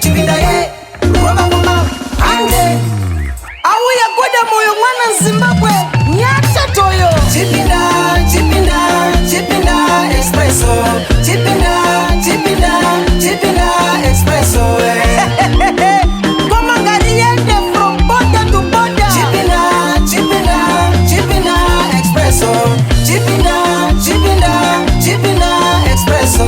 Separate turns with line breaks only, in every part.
Chipinda ye, Roma mama, ande. Auya Goda Moyo mwana Zimbabwe, nyata toyo. Chipinda espresso. Chipinda espresso. Goma gari yende from border to border. Chipinda espresso. Chipinda espresso.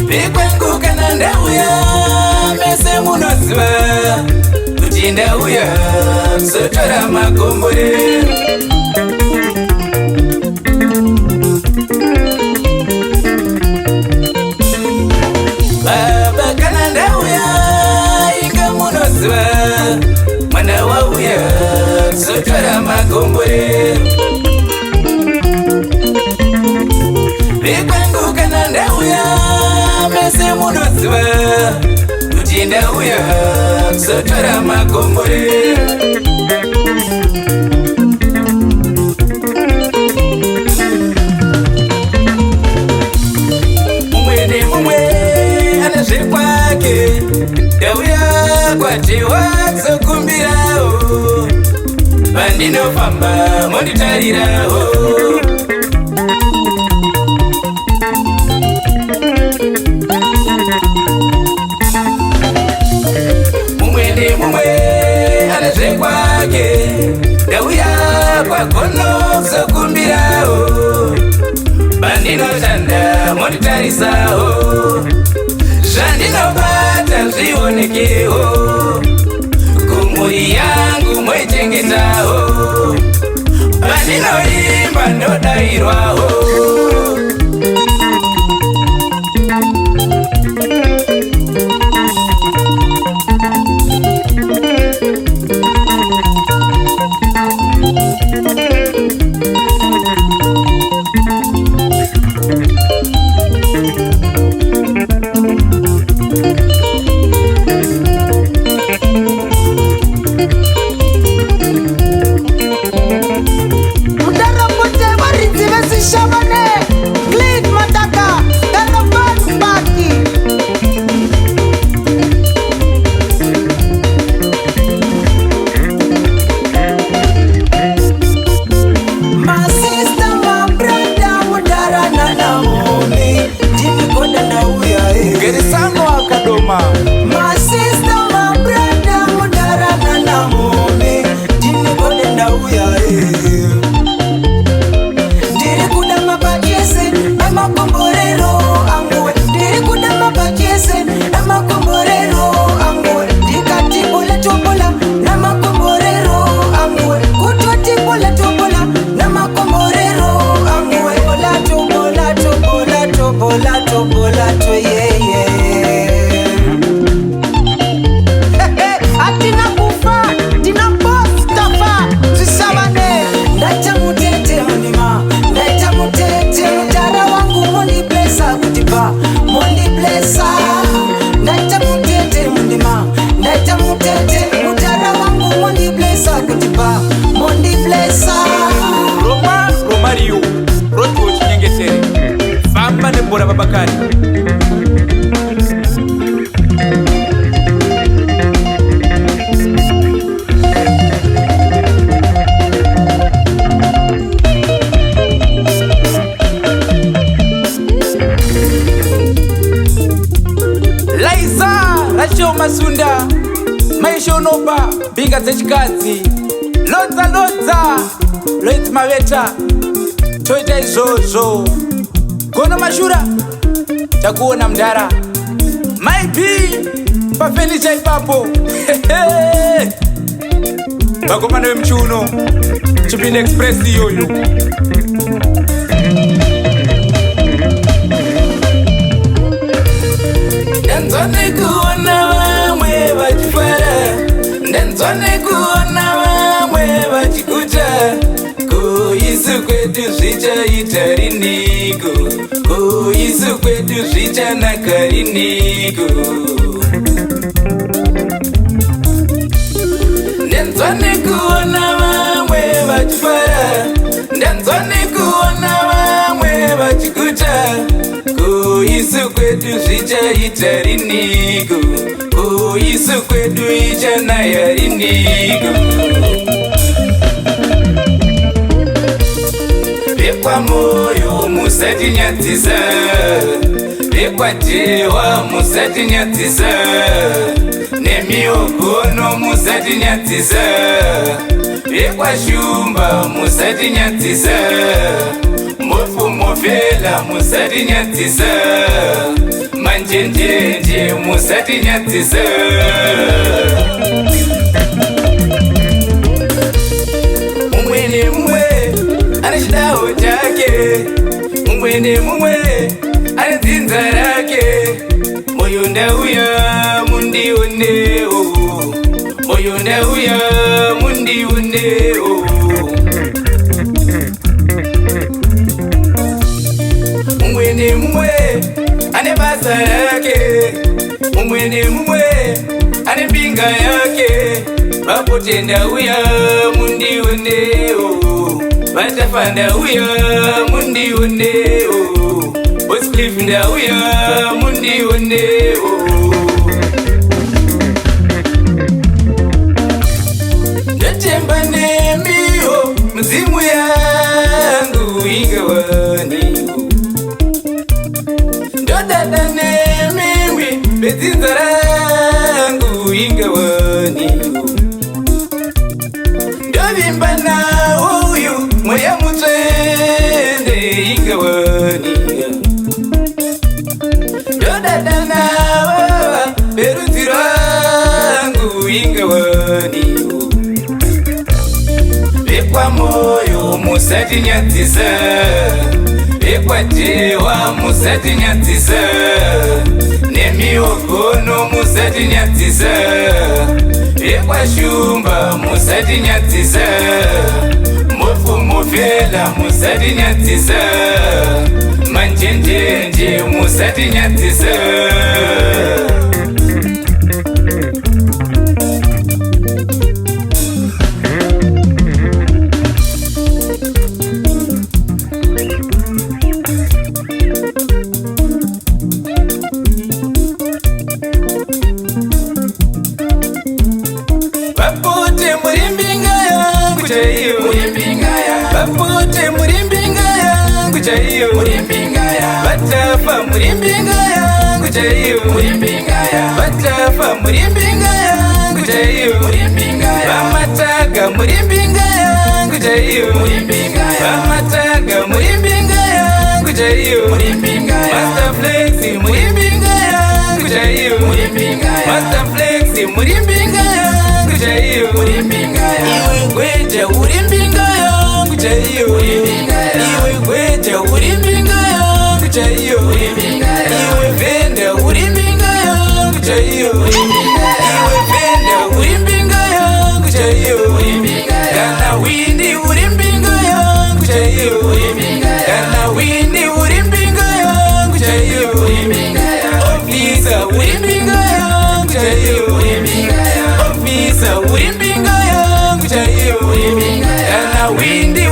Vekwangu kana ndauya mese munoziva kuti ndauya sotora makombore. Baba kana ndauya inga munoziva mwana wauya sotora makombore. Vekwangu kana ndauya mese munoziva kuti ndauya sotora makombore. Mumwe nemumwe ana zvekwake, ndauya kwati watsokumbirawo, pandinofamba monditarirawo. Ndauya kwagono sokumbirawo, pandinoshanda monditarisawo, zvandinobata zvionekewo, kumuri yangu moichengetawo, pandinoimba ndodayirwawo.
My sister, my brother, mudara na namoni, dini kode ndauya. Diri kuda mabakese, ema komborero angwe. Diri kuda mabakese, ema komborero angwe. Dikati bola tobola, nama komborero angwe. Kutoti bola tobola, nama komborero angwe. Bola to yeah.
Romario, Roto Chingengeseri, Famba de Bora Babakari. Laiza, Rachel Masunda, Maishonoba, Binga Zechikazi, Lodza, Leit Maveta, Toita Zozo, Goda Mashura, Takuona Mdara, Maipi, Pafeni Chai Papo. vakomana vemuchiuno Chipinda Express iyoyo.
Ndanzone kuona vamwe vachifara, ndanzone kuona vamwe vachikuta. Kuisu kwedu zvichaita riniko, kuisu kwedu zvichanaka riniko. Ndanzone kuona vamwe vachifara, ndanzone kuona vamwe vachikuta. Kuisu kwedu zvichaita riniko, kuisu kwedu ichanaya riniko. Vekwamoyo musatinyadzisa, vekwatewa musatinyadzisa, nemiogono musatinyadzisa, vekwashumba musatinyadzisa, mofumofela musatinyadzisa, manjenjenje musatinyadzisa. Mumwe nemumwe ane chidawo chake, mumwe nemumwe ane dzinza rake. Moyo ndauya mundionewo, moyo ndauya mundionewo. Mumwe nemumwe ane basa rake, mumwe nemumwe ane mbinga yake. Vapote ndauya mundionewo, vatafa ndauya mundionewo, Oscliff ndauya mundionewo. Ndatemba nemiho mzimu yangu ingawaniwo, ndodada nemimwi bedzinza rangu ingawaniwo, ndovimba nauyu mweya mutsvende ingawaniya, ndodada navava berudzi rwangu ingawaniwo. Vekwamoyo musatinyadzisa, vekwatewa musatinyadzisa, nemiogono musatinyadzisa, vekwashumba musatinyadzisa, mofumofela musatinyadzisa, manjenjenje musatinyadzisa. Vapote muri mbinga yangu chaiyo, vapote muri mbinga yangu chaiyo, vatafa muri mbinga yangu chaiyo, vatafa muri mbinga yangu chaiyo, vamataga muri mbinga yangu chaiyo, vamataga muri mbinga yangu chaiyo, Master Flexx muri mbinga yangu chaiyo, Master Flexx muri mbinga yangu chaiyo. Iwe gweja uri mbinga yangu chaiyo, iwe gweja uri mbinga yangu chaiyo, iwe venda uri mbinga yangu chaiyo, iwe venda uri mbinga yangu chaiyo, kana windi uri mbinga yangu chaiyo, kana windi uri mbinga yangu chaiyo, ofisa uri mbinga yangu chaiyo, ofisa uri mbinga yangu chaiyo, kana windi